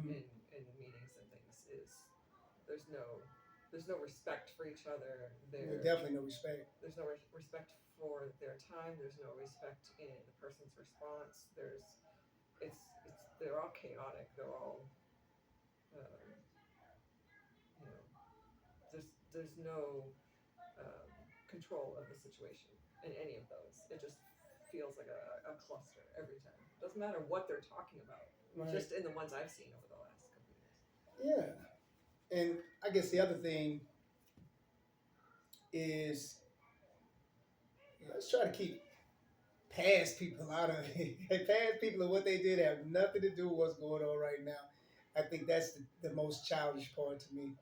in meetings and things is there's no there's no respect for each other. There's definitely no respect. There's no respect for their time. There's no respect in the person's response. It's they're all chaotic. They're all you know there's no um, control of the situation in any of those. It just feels like a cluster every time. Doesn't matter what they're talking about. Right. Just in the ones I've seen over the last couple of years. Yeah, and I guess the other thing is let's try to keep past people out of it. Past people and what they did have nothing to do with what's going on right now. I think that's the most childish part to me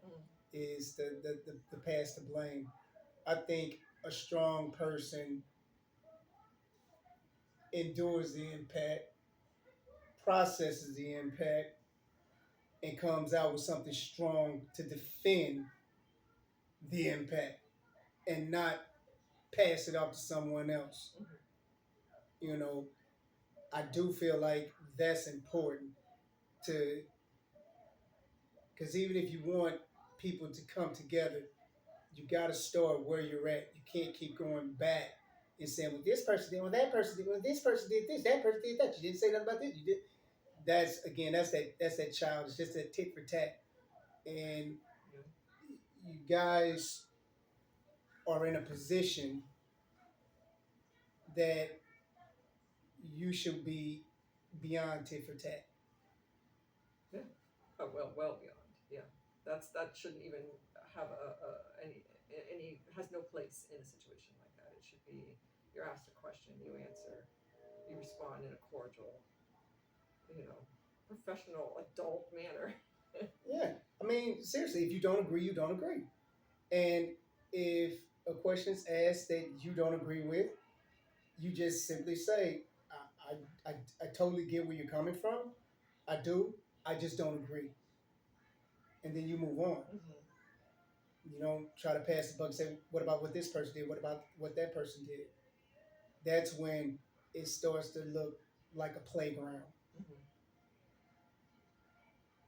is the past to blame. I think a strong person endures the impact, processes the impact, and comes out with something strong to defend the impact and not pass it off to someone else. You know, I do feel like that's important to, because even if you want people to come together, you got to start where you're at. You can't keep going back and saying, well, this person did, well, that person did, well, this person did this, that person did that. You didn't say nothing about this. You did. That's again, that's that child. It's just that tit for tat, and you guys are in a position that you should be beyond tit for tat. Yeah. Oh, well beyond. Yeah. That shouldn't even have any has no place in a situation like that. It should be you're asked a question, you answer, you respond in a cordial, professional adult manner. Yeah, I mean, seriously, if you don't agree, you don't agree. And if a question is asked that you don't agree with, you just simply say, I totally get where you're coming from. I do. I just don't agree. And then you move on. You don't try to pass the buck and say, what about what this person did? What about what that person did? That's when it starts to look like a playground.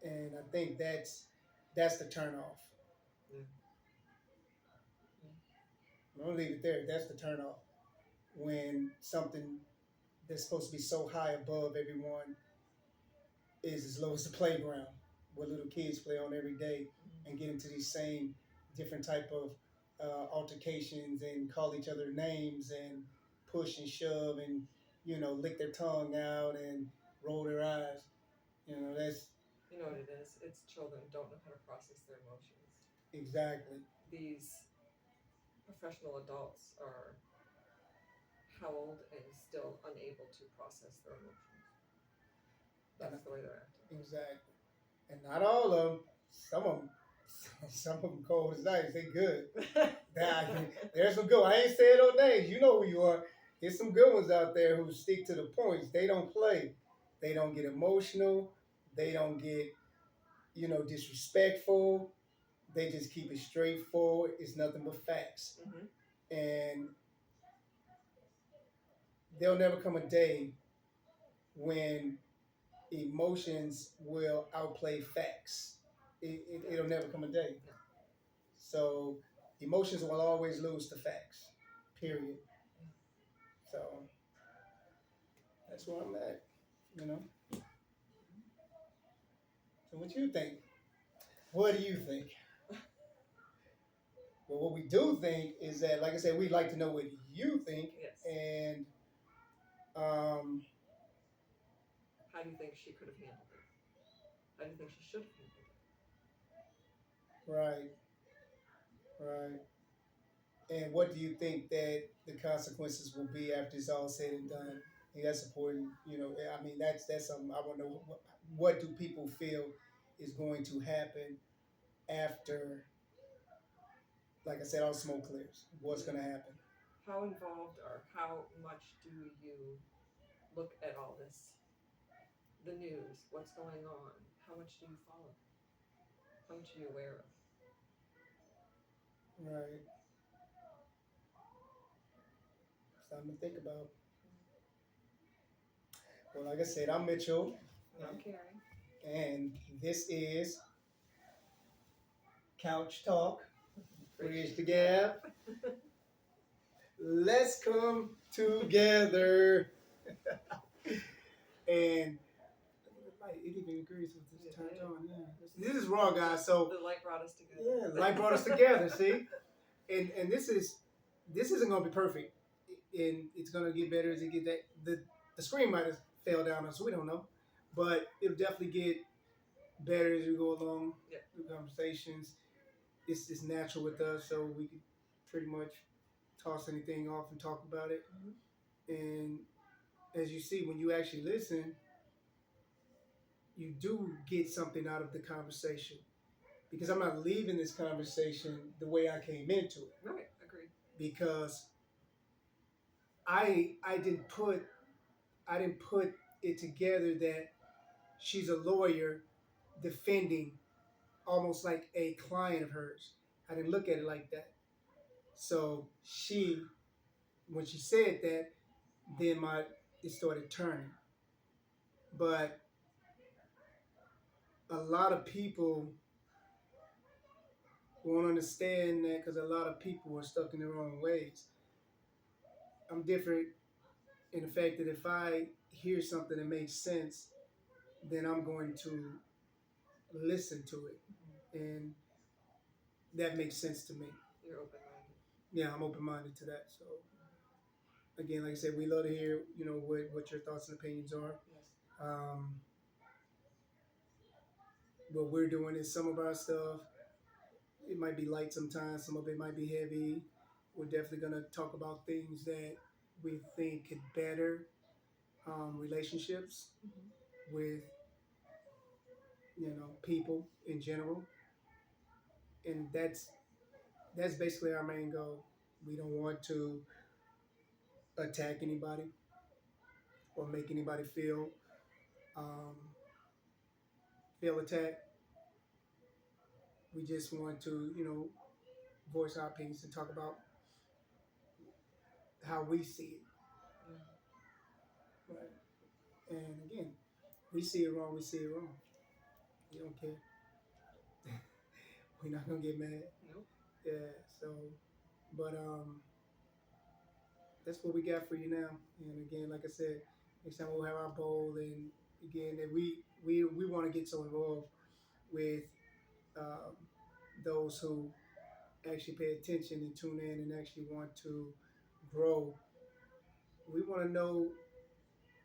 And I think that's the turnoff. Yeah. I'm gonna leave it there. That's the turnoff. When something that's supposed to be so high above everyone is as low as the playground where little kids play on every day and get into these same different type of altercations and call each other names and push and shove and lick their tongue out and roll their eyes. That's You know what it is? It's children don't know how to process their emotions. exactly. These professional adults are how old and still unable to process their emotions. That's the way they're acting. Exactly. And not all of them. Some of them, some of them cold as ice. They good. There's some good. I ain't saying no names. You know who you are. There's some good ones out there who stick to the points. They don't play. They don't get emotional. They don't get disrespectful. They just keep it straightforward. It's nothing but facts. And there'll never come a day when emotions will outplay facts. It'll never come a day. So emotions will always lose to facts. Period. So that's where I'm at. So what you think? What do you think? Well, what we do think is that, like I said, we'd like to know what you think. Yes. And how do you think she could have handled it? How do you think she should have handled it? Right. Right. And what do you think that the consequences will be after it's all said and done? I think that's important. I mean, that's something I want to know. What do people feel is going to happen after, like I said, all smoke clears? What's going to happen? How involved or how much do you look at all this? The news, what's going on? How much do you follow? How much are you aware of? Right. Something to think about. Well, like I said, I'm Mitchell. And I'm Carrie. and this is Couch Talk. Bridge the gap. Let's come together. And the light, it even agrees with this turned on. Yeah. This is raw, guys. So the light brought us together. Yeah, the light brought us together. See, and this isn't gonna be perfect, and it's gonna get better as it get that the screen might have fell down, so we don't know, but it'll definitely get better as we go along. Yeah. The conversations, it's natural with us, so we could pretty much toss anything off and talk about it. And as you see, when you actually listen, you do get something out of the conversation because I'm not leaving this conversation the way I came into it. Right, agreed. Because I didn't put it together that she's a lawyer defending almost like a client of hers. I didn't look at it like that. So when she said that, then it started turning. But a lot of people won't understand that because a lot of people are stuck in their own ways. I'm different in the fact that if I hear something that makes sense, then I'm going to listen to it. And that makes sense to me. You're open-minded. Yeah, I'm open-minded to that. So again, like I said, we love to hear, what your thoughts and opinions are. Yes. What we're doing is some of our stuff, it might be light sometimes, some of it might be heavy. We're definitely going to talk about things that we think could better relationships with, people in general. And that's basically our main goal. We don't want to attack anybody or make anybody um, feel attacked. We just want to, voice our opinions and talk about how we see it. Right. And again, we see it wrong. We see it wrong. We don't care. We're not gonna get mad. Nope. Yeah. So, but that's what we got for you now. And again, like I said, next time we'll have our bowl. And again, that we want to get so involved with um, those who actually pay attention and tune in and actually want to grow. We want to know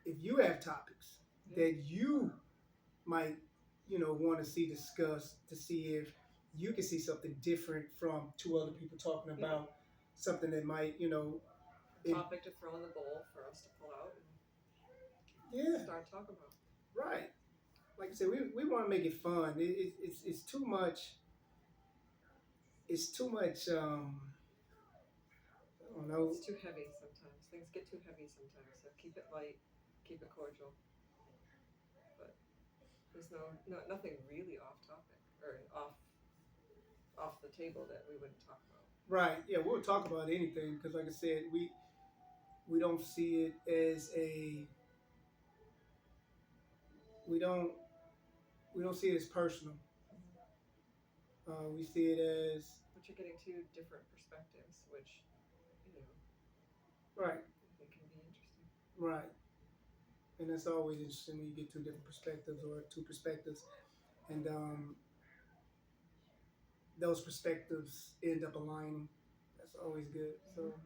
if you have topics that you might, want to see discussed to see if you can see something different from two other people talking about something that might, a topic to throw in the bowl for us to pull out and start talking about. Right. Like I said, we want to make it fun. It's too much. It's too much. I don't know. It's too heavy sometimes. Things get too heavy sometimes. So keep it light, keep it cordial. But there's nothing really off topic or off the table that we wouldn't talk about. Right. Yeah, we'll talk about anything because, like I said, we don't see it as we don't see it as personal. We see it as. But you're getting two different perspectives, which right. I think can be interesting. Right. And that's always interesting when you get two different perspectives or two perspectives, and those perspectives end up aligning. That's always good. So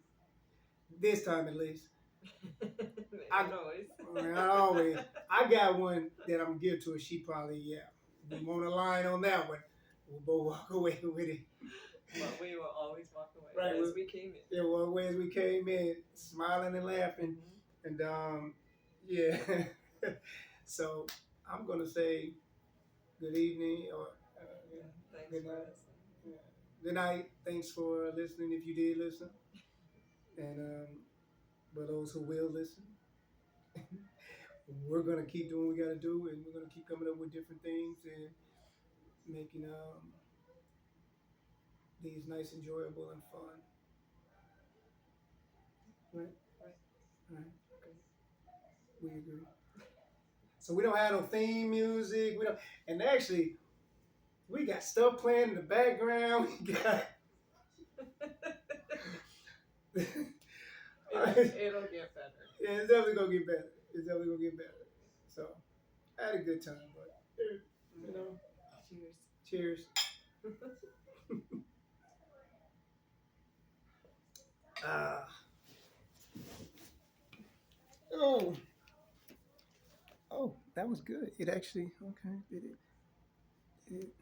this time at least. Not always. I got one that I'm give to her. She probably we won't align on that one. We'll both walk away with it. But we will always walk away right, as we came in. Yeah, well, as we came in, smiling and laughing, and yeah. So I'm gonna say good evening or good night. Good night. Thanks for listening. If you did listen, and for those who will listen. We're gonna keep doing what we gotta do, and we're gonna keep coming up with different things and making these nice, enjoyable, and fun. Right? Right. We agree. So we don't have no theme music. We don't, and actually, we got stuff playing in the background. We got. It'll get better. Yeah, it's definitely gonna get better. It's definitely gonna get better. So I had a good time, but you know, Cheers. cheers. Ah, oh, oh, that was good. It actually okay. Did it?